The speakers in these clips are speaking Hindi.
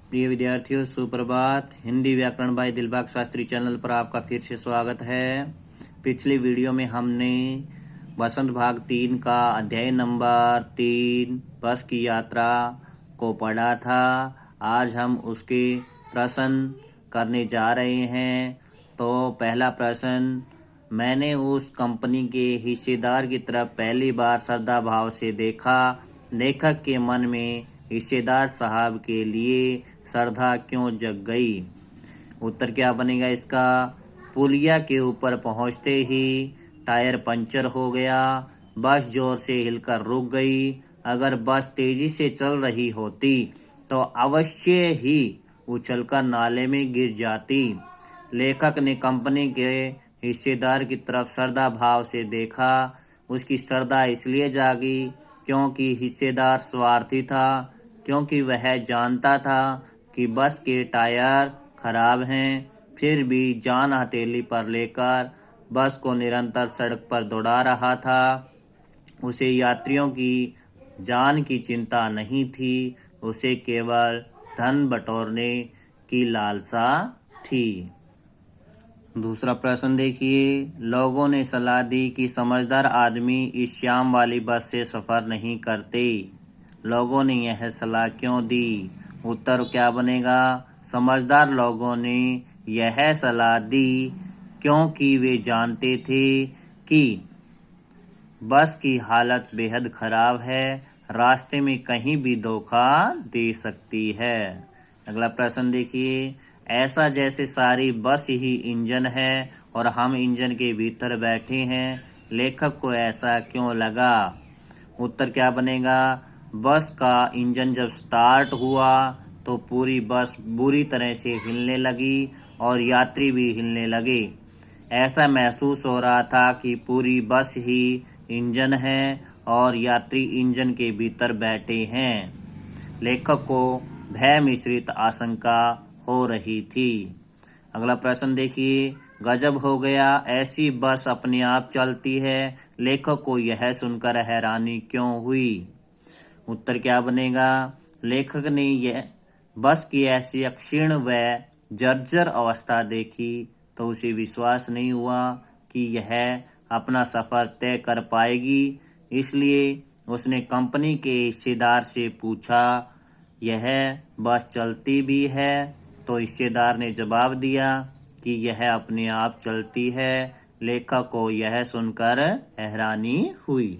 प्रिय विद्यार्थियों, सुप्रभात। हिंदी व्याकरण बाय दिलबाग शास्त्री चैनल पर आपका फिर से स्वागत है। पिछली वीडियो में हमने वसंत भाग 3 का अध्याय नंबर 3 बस की यात्रा को पढ़ा था। आज हम उसके प्रश्न करने जा रहे हैं। तो पहला प्रश्न, मैंने उस कंपनी के हिस्सेदार की तरफ पहली बार श्रद्धा भाव से देखा। लेखक के मन में हिस्सेदार साहब के लिए श्रद्धा क्यों जग गई? उत्तर क्या बनेगा इसका? पुलिया के ऊपर पहुंचते ही टायर पंचर हो गया। बस जोर से हिलकर रुक गई। अगर बस तेजी से चल रही होती तो अवश्य ही उछलकर नाले में गिर जाती। लेखक ने कंपनी के हिस्सेदार की तरफ श्रद्धा भाव से देखा। उसकी श्रद्धा इसलिए जागी क्योंकि हिस्सेदार स्वार्थी था, क्योंकि वह जानता था कि बस के टायर खराब हैं, फिर भी जान हथेली पर लेकर बस को निरंतर सड़क पर दौड़ा रहा था। उसे यात्रियों की जान की चिंता नहीं थी, उसे केवल धन बटोरने की लालसा थी। दूसरा प्रश्न देखिए, लोगों ने सलाह दी कि समझदार आदमी इस श्याम वाली बस से सफ़र नहीं करते। लोगों ने यह सलाह क्यों दी? उत्तर क्या बनेगा? समझदार लोगों ने यह सलाह दी क्योंकि वे जानते थे कि बस की हालत बेहद खराब है, रास्ते में कहीं भी धोखा दे सकती है। अगला प्रश्न देखिए, ऐसा जैसे सारी बस ही इंजन है और हम इंजन के भीतर बैठे हैं। लेखक को ऐसा क्यों लगा? उत्तर क्या बनेगा? बस का इंजन जब स्टार्ट हुआ तो पूरी बस बुरी तरह से हिलने लगी और यात्री भी हिलने लगे। ऐसा महसूस हो रहा था कि पूरी बस ही इंजन है और यात्री इंजन के भीतर बैठे हैं। लेखक को भय मिश्रित आशंका हो रही थी। अगला प्रश्न देखिए, गजब हो गया, ऐसी बस अपने आप चलती है। लेखक को यह सुनकर हैरानी क्यों हुई? उत्तर क्या बनेगा? लेखक ने यह बस की ऐसी क्षीण व जर्जर अवस्था देखी तो उसे विश्वास नहीं हुआ कि यह अपना सफ़र तय कर पाएगी। इसलिए उसने कंपनी के हिस्सेदार से पूछा, यह बस चलती भी है? तो हिस्सेदार ने जवाब दिया कि यह अपने आप चलती है। लेखक को यह सुनकर हैरानी हुई।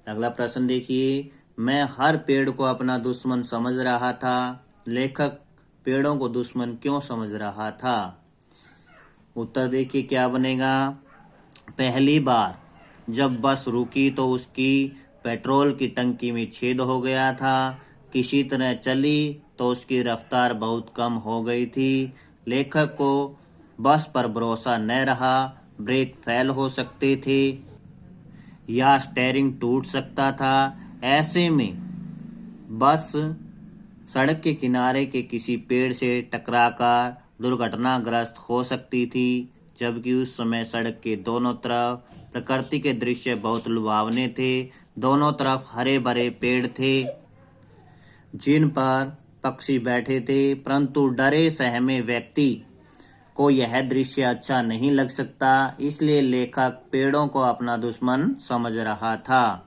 अगला प्रश्न देखिए, मैं हर पेड़ को अपना दुश्मन समझ रहा था। लेखक पेड़ों को दुश्मन क्यों समझ रहा था? उत्तर देखिए क्या बनेगा? पहली बार जब बस रुकी तो उसकी पेट्रोल की टंकी में छेद हो गया था। किसी तरह चली तो उसकी रफ्तार बहुत कम हो गई थी। लेखक को बस पर भरोसा न रहा। ब्रेक फेल हो सकते थे या स्टीयरिंग टूट सकता था। ऐसे में बस सड़क के किनारे के किसी पेड़ से टकराकर दुर्घटनाग्रस्त हो सकती थी। जबकि उस समय सड़क के दोनों तरफ प्रकृति के दृश्य बहुत लुभावने थे। दोनों तरफ हरे भरे पेड़ थे जिन पर पक्षी बैठे थे, परंतु डरे सहमे व्यक्ति को यह दृश्य अच्छा नहीं लग सकता। इसलिए लेखक पेड़ों को अपना दुश्मन समझ रहा था।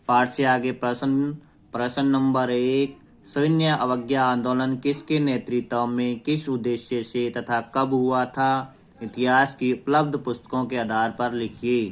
पाठ से आगे प्रश्न नंबर 1, सविनय अवज्ञा आंदोलन किसके नेतृत्व में, किस उद्देश्य से तथा कब हुआ था? इतिहास की उपलब्ध पुस्तकों के आधार पर लिखिए।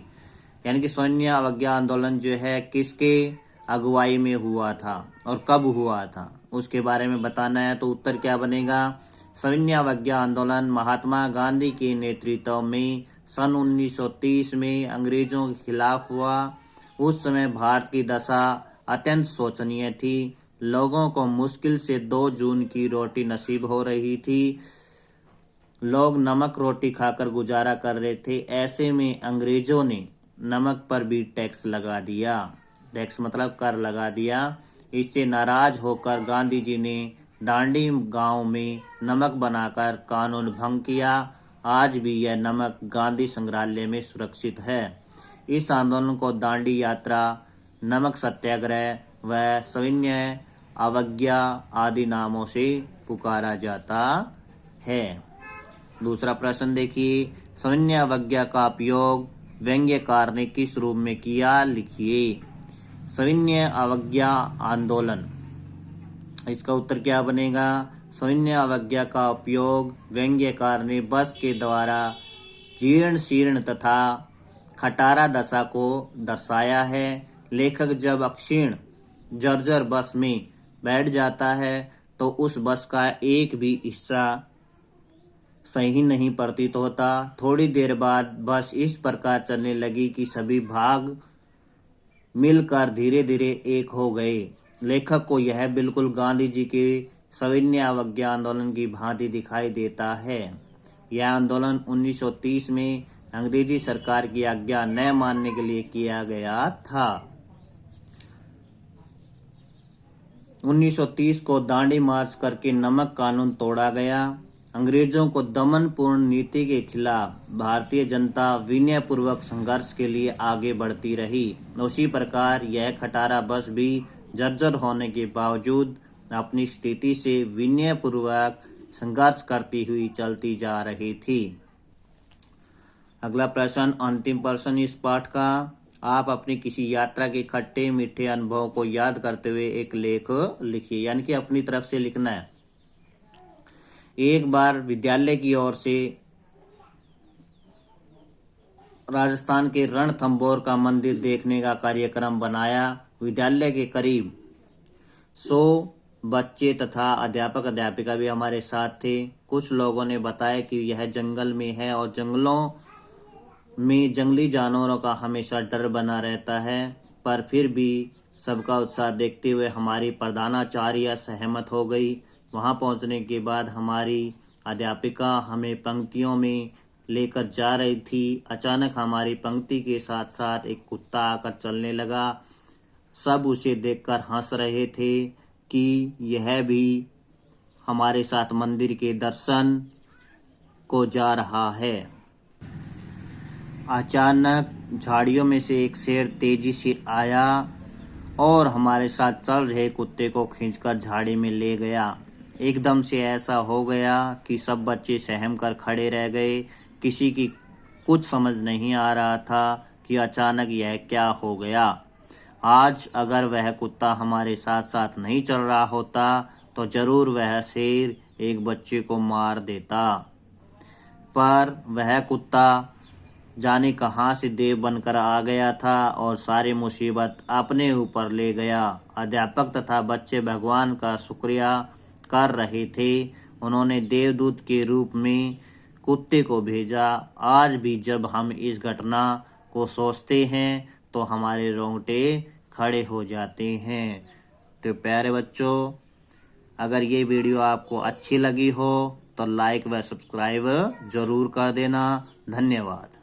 यानी कि सविनय अवज्ञा आंदोलन जो है किसके अगुवाई में हुआ था और कब हुआ था, उसके बारे में बताना है। तो उत्तर क्या बनेगा? सविनय अवज्ञा आंदोलन महात्मा गांधी के नेतृत्व में सन 1930 में अंग्रेजों के खिलाफ हुआ। उस समय भारत की दशा अत्यंत शोचनीय थी। लोगों को मुश्किल से 2 जून की रोटी नसीब हो रही थी। लोग नमक रोटी खाकर गुजारा कर रहे थे। ऐसे में अंग्रेजों ने नमक पर भी टैक्स लगा दिया। टैक्स मतलब कर लगा दिया। इससे नाराज होकर गांधी जी ने दांडी गांव में नमक बनाकर कानून भंग किया। आज भी यह नमक गांधी संग्रहालय में सुरक्षित है। इस आंदोलन को दांडी यात्रा, नमक सत्याग्रह व सविनय अवज्ञा आदि नामों से पुकारा जाता है। दूसरा प्रश्न देखिए, सविनय अवज्ञा का उपयोग व्यंग्यकार ने किस रूप में किया, लिखिए। सविनय अवज्ञा आंदोलन, इसका उत्तर क्या बनेगा? सविनय अवज्ञा का उपयोग व्यंग्यकार ने बस के द्वारा जीर्ण शीर्ण तथा खटारा दशा को दर्शाया है। लेखक जब अक्षीण जर्जर बस में बैठ जाता है तो उस बस का एक भी हिस्सा सही नहीं प्रतीत होता। थोड़ी देर बाद बस इस प्रकार चलने लगी कि सभी भाग मिलकर धीरे धीरे एक हो गए। लेखक को यह बिल्कुल गांधी जी के सविनय अवज्ञा आंदोलन की भांति दिखाई देता है। यह आंदोलन 1930 में अंग्रेजी सरकार की आज्ञा न मानने के लिए किया गया था। 1930 को दांडी मार्च करके नमक कानून तोड़ा गया। अंग्रेजों को दमनपूर्ण नीति के खिलाफ भारतीय जनता विनयपूर्वक संघर्ष के लिए आगे बढ़ती रही। उसी प्रकार यह खटारा बस भी जर्जर होने के बावजूद अपनी स्थिति से विनयपूर्वक संघर्ष करती हुई चलती जा रही थी। अगला प्रश्न, अंतिम प्रश्न इस पाठ का। आप अपनी किसी यात्रा के खट्टे मीठे अनुभव को याद करते हुए एक लेख लिखिए, यानी कि अपनी तरफ से लिखना है। एक बार विद्यालय की ओर से राजस्थान के रणथंभौर का मंदिर देखने का कार्यक्रम बनाया। विद्यालय के करीब 100 बच्चे तथा अध्यापक अध्यापिका भी हमारे साथ थे। कुछ लोगों ने बताया कि यह जंगल में है और जंगलों में जंगली जानवरों का हमेशा डर बना रहता है, पर फिर भी सबका उत्साह देखते हुए हमारी प्रधानाचार्य सहमत हो गई। वहां पहुंचने के बाद हमारी अध्यापिका हमें पंक्तियों में लेकर जा रही थी। अचानक हमारी पंक्ति के साथ साथ एक कुत्ता आकर चलने लगा। सब उसे देखकर हंस रहे थे कि यह भी हमारे साथ मंदिर के दर्शन को जा रहा है। अचानक झाड़ियों में से एक शेर तेजी से आया और हमारे साथ चल रहे कुत्ते को खींचकर झाड़ी में ले गया। एकदम से ऐसा हो गया कि सब बच्चे सहम कर खड़े रह गए। किसी की कुछ समझ नहीं आ रहा था कि अचानक यह क्या हो गया। आज अगर वह कुत्ता हमारे साथ साथ नहीं चल रहा होता तो जरूर वह शेर एक बच्चे को मार देता, पर वह कुत्ता जाने कहां से देव बनकर आ गया था और सारी मुसीबत अपने ऊपर ले गया। अध्यापक तथा बच्चे भगवान का शुक्रिया कर रहे थे। उन्होंने देवदूत के रूप में कुत्ते को भेजा। आज भी जब हम इस घटना को सोचते हैं तो हमारे रोंगटे खड़े हो जाते हैं। तो प्यारे बच्चों, अगर ये वीडियो आपको अच्छी लगी हो तो लाइक व सब्सक्राइब जरूर कर देना। धन्यवाद।